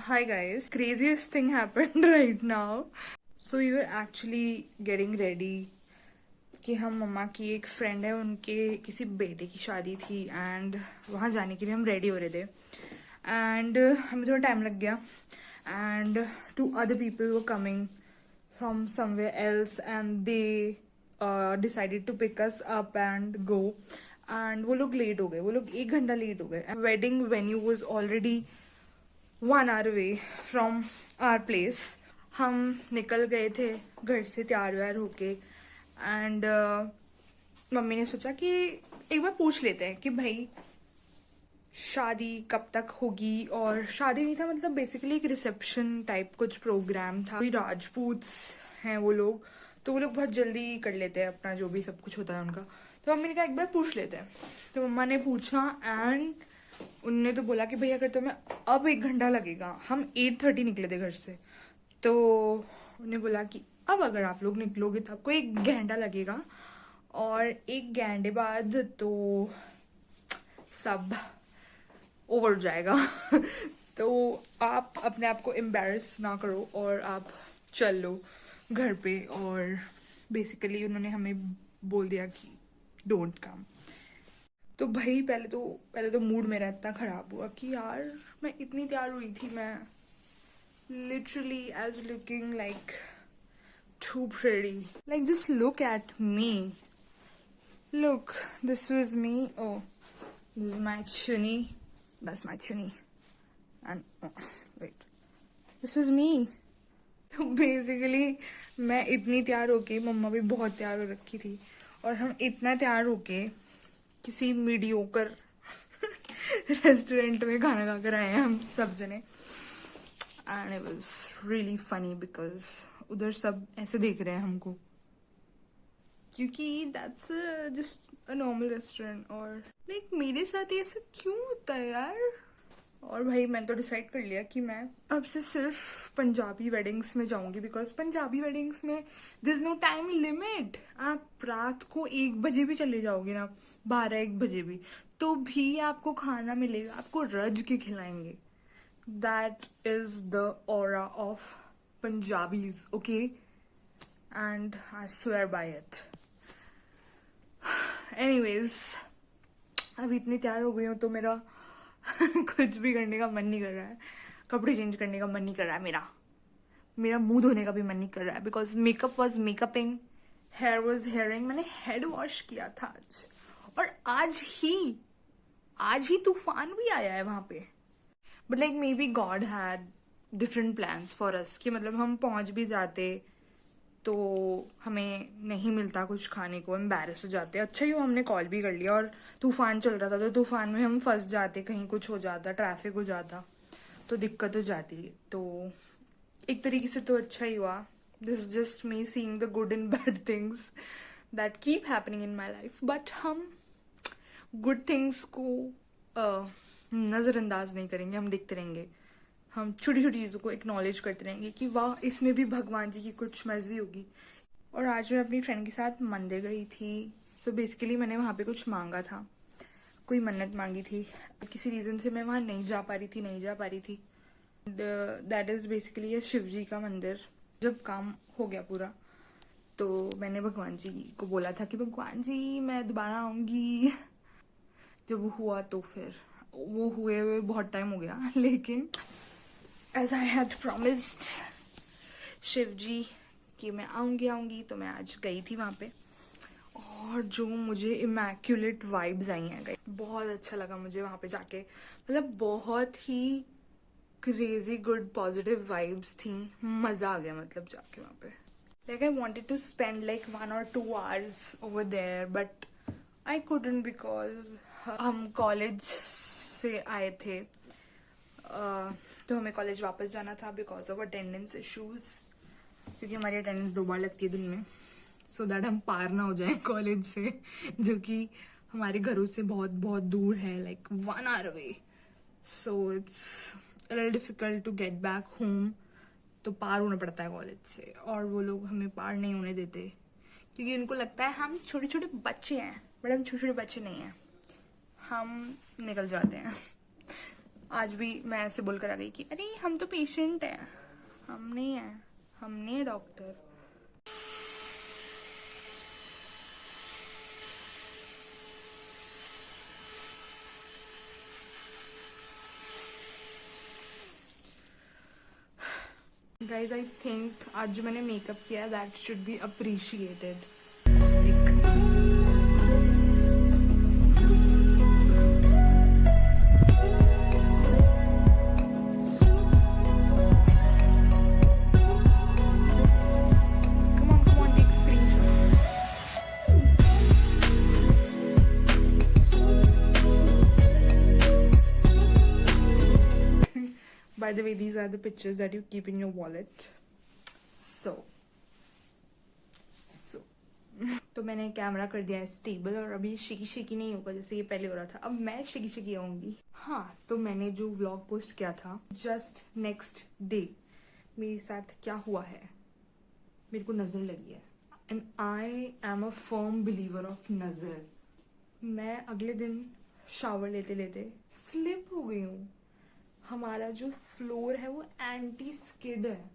Hi guys, craziest thing happened right now. So we were actually getting ready कि हम मम्मा की एक friend है उनके किसी बेटे की शादी थी एंड वहाँ जाने के लिए हम रेडी हो रहे थे एंड हमें थोड़ा टाइम लग गया and two other people were coming from somewhere else and they decided to pick us up and go and वो लोग लेट हो गए, वो लोग 1 घंटा लेट हो गए. Wedding venue was already 1 hour away from our place. हम निकल गए थे घर से तैयार व्यार होके एंड मम्मी ने सोचा कि एक बार पूछ लेते हैं कि भाई शादी कब तक होगी. और शादी नहीं था, मतलब बेसिकली एक रिसेप्शन टाइप कुछ प्रोग्राम था. राजपूत्स हैं वो लोग, तो वो लोग बहुत जल्दी कर लेते हैं अपना जो भी सब कुछ होता है उनका. तो मम्मी ने कहा एक बार पूछ लेते हैं. तो मम्मा ने पूछा एंड उनने तो बोला कि भैया अगर तुम्हें अब 1 घंटा लगेगा, हम 8:30 निकले थे घर से, तो उन्हें बोला कि अब अगर आप लोग निकलोगे तो आपको 1 घंटा लगेगा और 1 घंटे बाद तो सब ओवर हो जाएगा. तो आप अपने आप को एम्बैरस ना करो और आप चल लो घर पे. और बेसिकली उन्होंने हमें बोल दिया कि डोंट कम. तो भाई पहले तो मूड मेरा इतना ख़राब हुआ कि यार मैं इतनी तैयार हुई थी, मैं literally as looking like too pretty. Like just look at me, look this was me. Oh this is my chunni, that's my chunni and wait this was me. तो बेसिकली मैं इतनी तैयार होके, मम्मा भी बहुत तैयार हो रखी थी और हम इतना तैयार होके किसी मीडियोकर रेस्टोरेंट में खाना खा कर आए हैं हम सब जने. And it was really funny because उधर सब ऐसे देख रहे हैं हमको क्योंकि that's just a normal restaurant. और लाइक मेरे साथ ये ऐसा क्यों होता है यार. और भाई मैंने तो डिसाइड कर लिया कि मैं अब से सिर्फ पंजाबी वेडिंग्स में जाऊंगी बिकॉज पंजाबी वेडिंग्स में this is no time limit. आप रात को 1 बजे भी चले जाओगे ना, 12-1 बजे भी, तो भी आपको खाना मिलेगा, आपको रज के खिलाएंगे. That is the aura of Punjabis, okay, and I swear by it. Anyways अभी इतनी तैयार हो गई हूँ तो मेरा कुछ भी करने का मन नहीं कर रहा है. कपड़े चेंज करने का मन नहीं कर रहा है, मेरा मुंह धोने का भी मन नहीं कर रहा है because makeup was makeuping, hair was hairing. मैंने हेड वॉश किया था आज और आज ही तूफान भी आया है वहां पे. But like may be God had different plans for us कि मतलब हम पहुंच भी जाते तो हमें नहीं मिलता कुछ खाने को, एम्बैरस हो जाते. अच्छा ही हमने कॉल भी कर लिया और तूफान चल रहा था, तो तूफान में हम फंस जाते, कहीं कुछ हो जाता, ट्रैफिक हो जाता तो दिक्कत हो जाती. तो एक तरीके से तो अच्छा ही हुआ. This is just me seeing the good and bad things that keep happening in my life. But हम गुड थिंग्स को नज़रअंदाज नहीं करेंगे, हम देखते रहेंगे, हम छोटी छोटी चीज़ों को एक्नॉलेज करते रहेंगे कि वाह इसमें भी भगवान जी की कुछ मर्जी होगी. और आज मैं अपनी फ्रेंड के साथ मंदिर गई थी. सो बेसिकली मैंने वहाँ पे कुछ मांगा था, कोई मन्नत मांगी थी. किसी रीज़न से मैं वहाँ नहीं जा पा रही थी. दैट इज़ बेसिकली ये शिव जी का मंदिर. जब काम हो गया पूरा तो मैंने भगवान जी को बोला था कि भगवान जी मैं दोबारा आऊँगी. जब वो हुआ तो फिर वो हुए बहुत टाइम हो गया, लेकिन as I had promised Shiv ji कि मैं आऊँगी, तो मैं आज गई थी वहाँ पे. और जो मुझे इमैक्यूलेट वाइब्स आई हैं, गई बहुत अच्छा लगा मुझे वहाँ पे जाके. मतलब बहुत ही क्रेजी गुड पॉजिटिव वाइब्स थी, मज़ा आ गया मतलब जाके वहाँ पे. Like I wanted to spend like 1 or 2 hours over there but I couldn't because हम कॉलेज से आए थे तो हमें कॉलेज वापस जाना था बिकॉज ऑफ अटेंडेंस इश्यूज, क्योंकि हमारी अटेंडेंस 2 बार लगती है दिन में, सो दैट हम पार ना हो जाए कॉलेज से, जो कि हमारे घरों से बहुत बहुत दूर है, like 1 hour away. So it's little difficult to get back home. तो पार होना पड़ता है कॉलेज से और वो लोग हमें पार नहीं होने देते क्योंकि उनको लगता है हम छोटे छोटे बच्चे हैं. बट हम छोटे छोटे बच्चे नहीं हैं, हम निकल जाते हैं. आज भी मैं ऐसे बोलकर आ गई कि अरे हम तो पेशेंट हैं, हम नहीं हैं, हम नहीं है डॉक्टर। गाइज आई थिंक आज जो मैंने मेकअप किया that should be appreciated. By the way, these are the pictures that you keep in your wallet. So तो मैंने कैमरा कर दिया है स्टेबल और अभी शेकी शेकी नहीं होगा जैसे ये पहले हो रहा था, अब मैं शेकी शेकी आऊंगी। हाँ, तो मैंने जो व्लॉग पोस्ट किया था जस्ट नेक्स्ट डे मेरे साथ क्या हुआ है, मेरे को नज़र लगी है and I am a firm believer of नज़र। मैं अगले दिन शावर लेते लेते स्लिप हो गई हूँ। हमारा जो फ्लोर है वो एंटी स्किड है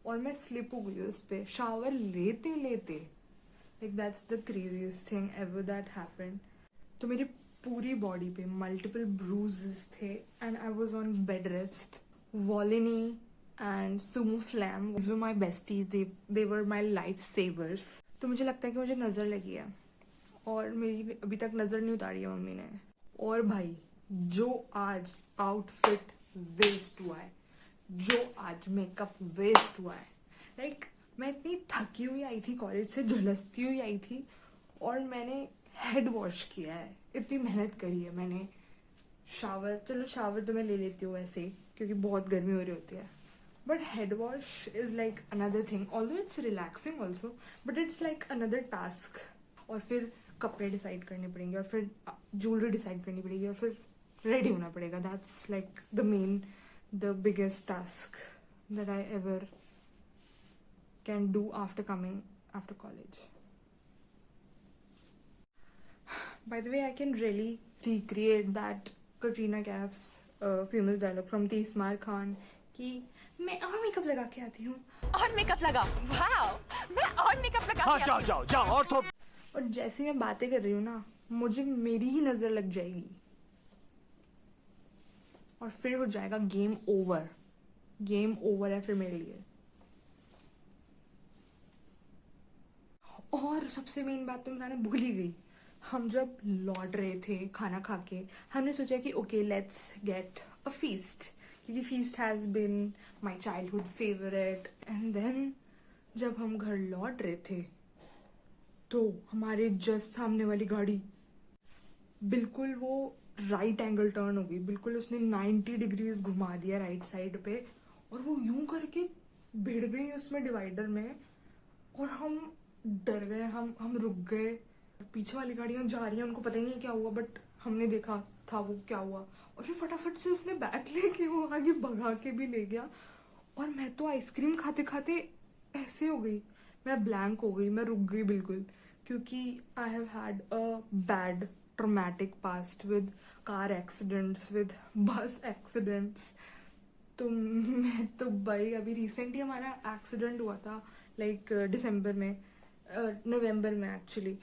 और मैं स्लिप हो गई उस पर शावर लेते लेते। Like that's the craziest thing ever that happened. तो मेरी पूरी बॉडी पे मल्टीपल ब्रूजेस थे and I was on bed rest. Volini and Sumo Flam these were my besties, they were my life savers. तो मुझे लगता है कि मुझे नज़र लगी है और मेरी अभी तक नज़र नहीं उतारी है मम्मी ने। और भाई जो आज आउटफिट वेस्ट हुआ है, जो आज मेकअप वेस्ट हुआ है, लाइक मैं इतनी थकी हुई आई थी कॉलेज से, झुलसती हुई आई थी और मैंने हेड वॉश किया है, इतनी मेहनत करी है मैंने। शावर, चलो शावर तो मैं ले लेती हूँ वैसे क्योंकि बहुत गर्मी हो रही होती है, but head wash is like another thing, although it's relaxing also but it's like another task. और फिर कपड़े डिसाइड करने पड़ेंगे और फिर ज्वेलरी डिसाइड करनी पड़ेगी और फिर रेडी होना पड़ेगा। That's like the biggest task that I ever can do after coming after college. By the way I can really recreate that Katrina Kaif's famous dialogue from Tees Maar Khan कि मैं और मेकअप लगा के आती हूँ। और मेकअप लगा, वाओ, मैं और मेकअप लगा के जाओ जाओ जाओ और तो। और जैसे मैं बातें कर रही हूँ ना, मुझे मेरी ही नज़र लग जाएगी और फिर हो जाएगा गेम ओवर। गेम ओवर है फिर मेरे लिए। और सबसे मेन बात तो मैं बताने भूल ही गई, हम जब लौट रहे थे खाना खा के हमने सोचा कि okay let's get a feast क्योंकि feast has been my childhood favourite. And then जब हम घर लौट रहे थे तो हमारे जस्ट सामने वाली गाड़ी बिल्कुल वो राइट एंगल टर्न हो गई, बिल्कुल उसने 90 डिग्रीज घुमा दिया राइट साइड पे और वो यूं करके भिड़ गई उसमें डिवाइडर में और हम डर गए, हम रुक गए। पीछे वाली गाड़ियाँ जा रही हैं, उनको पता ही नहीं क्या हुआ बट हमने देखा था वो क्या हुआ और फिर फटाफट से उसने बैक लेके वो आगे भगा के भी ले गया। और मैं तो आइसक्रीम खाते खाते ऐसे हो गई, मैं ब्लैंक हो गई, मैं रुक गई बिल्कुल क्योंकि I have had a bad traumatic past with car accidents, with बस एक्सीडेंट्स। तो मैं तो भाई अभी रिसेंटली हमारा एक्सीडेंट हुआ था लाइक दिसंबर में, नवंबर में एक्चुअली,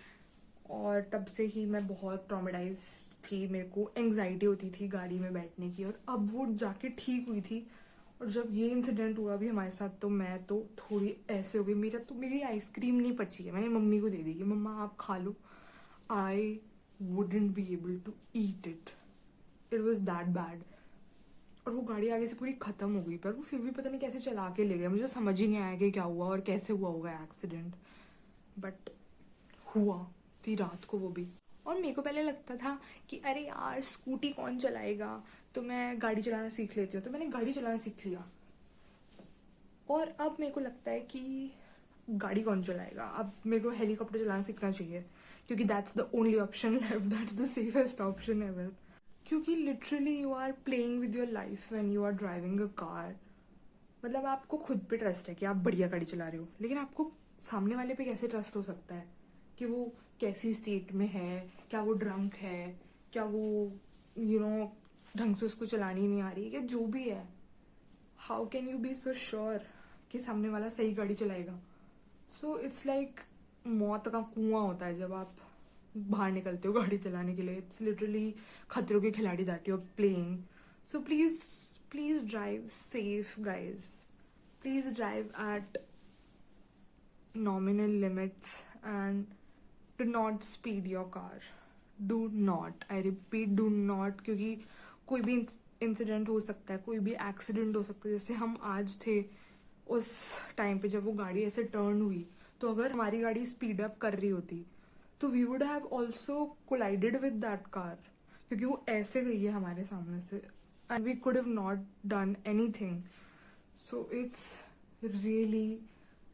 और तब से ही मैं बहुत ट्रॉमेटाइज्ड थी, मेरे को एंग्जाइटी होती थी गाड़ी में बैठने की और अब वो जाके ठीक हुई थी। और जब ये इंसिडेंट हुआ भी हमारे साथ तो मैं तो थोड़ी ऐसे हो गई, मेरी आइसक्रीम नहीं पची है, मैंने मम्मी को दे दी कि मम्मा आप खा लो। I wouldn't be able to eat it, it was that bad. और वो गाड़ी आगे से पूरी ख़त्म हो गई पर वो फिर भी पता नहीं कैसे चला के ले गया, मुझे समझ ही नहीं आया कि क्या हुआ और कैसे हुआ होगा एक्सीडेंट, बट हुआ थी रात को वो भी। और मेरे को पहले लगता था कि अरे यार स्कूटी कौन चलाएगा, तो मैं गाड़ी चलाना सीख लेती हूँ, तो मैंने गाड़ी चलाना सीख लिया। और अब मेरे को लगता है कि गाड़ी कौन चलाएगा, अब मेरे को हेलीकॉप्टर चलाना सीखना चाहिए क्योंकि that's the only option left, that's the safest option ever. क्योंकि literally you are playing with your life when you are driving a car. मतलब आपको खुद पे ट्रस्ट है कि आप बढ़िया गाड़ी चला रहे हो, लेकिन आपको सामने वाले पे कैसे ट्रस्ट हो सकता है कि वो कैसी स्टेट में है, क्या वो ड्रंक है, क्या वो ढंग से उसको चलानी नहीं आ रही, या जो भी है, how can you be so sure कि सामने वाला सही गाड़ी चलाएगा? सो इट्स लाइक मौत का कुआं होता है जब आप बाहर निकलते हो गाड़ी चलाने के लिए. It's literally Khatron ke Khiladi that you are playing. So please please drive safe guys. Please drive at nominal limits and do not speed your car. Do not, I repeat, do not. क्योंकि कोई भी इंसिडेंट हो सकता है, कोई भी एक्सीडेंट हो सकता है. जैसे हम आज थे उस टाइम पे जब वो गाड़ी ऐसे टर्न हुई, तो अगर हमारी गाड़ी स्पीड अप कर रही होती तो we would have also collided with that car, क्योंकि वो ऐसे गई है हमारे सामने से and we could have not done anything. So it's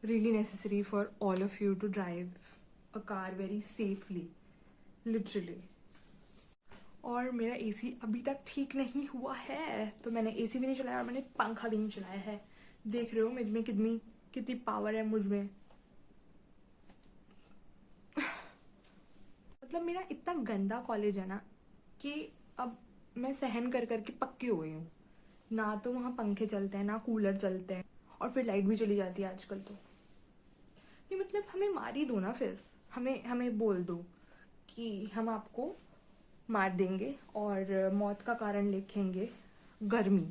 really necessary for all of you to drive a car very safely, literally. और मेरा एसी अभी तक ठीक नहीं हुआ है, तो मैंने एसी भी नहीं चलाया और मैंने पंखा भी नहीं चलाया है. देख रहे हो मुझ में कितनी पावर है मुझ में. मतलब मेरा इतना गंदा कॉलेज है ना कि अब मैं सहन कर करके पक्की हो गई हूँ. ना तो वहाँ पंखे चलते हैं, ना कूलर चलते हैं, और फिर लाइट भी चली जाती है आजकल. तो नहीं, मतलब हमें मार ही दो ना, फिर हमें बोल दो कि हम आपको मार देंगे और मौत का कारण लिखेंगे गर्मी.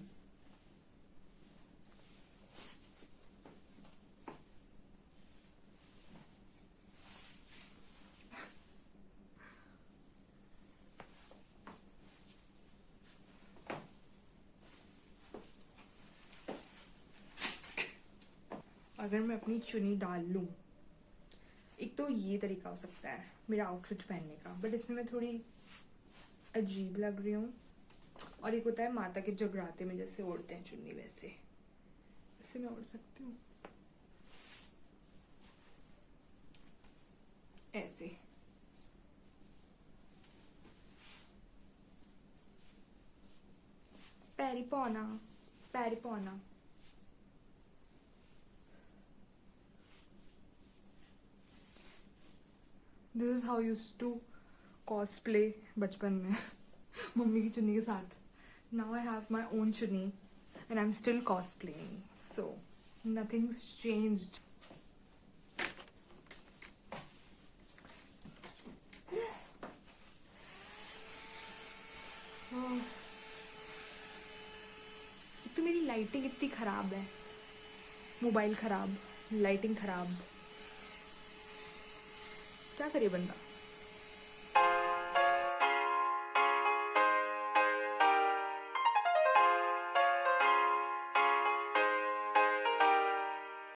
अगर मैं अपनी चुन्नी डाल लूँ, एक तो ये तरीका हो सकता है मेरा आउटफिट पहनने का, बट इसमें मैं थोड़ी अजीब लग रही हूँ. और एक होता है माता के जगराते में जैसे ओढ़ते हैं चुन्नी, वैसे मैं ओढ़ सकती हूँ ऐसे. पैरी पौना. This is how use to cosplay बचपन में मम्मी की चुन्नी के साथ. Now I have my own chunni and I am still cosplaying, so nothing's changed. तो मेरी लाइटिंग इतनी खराब है, मोबाइल खराब, लाइटिंग खराब, क्या करे बंदा.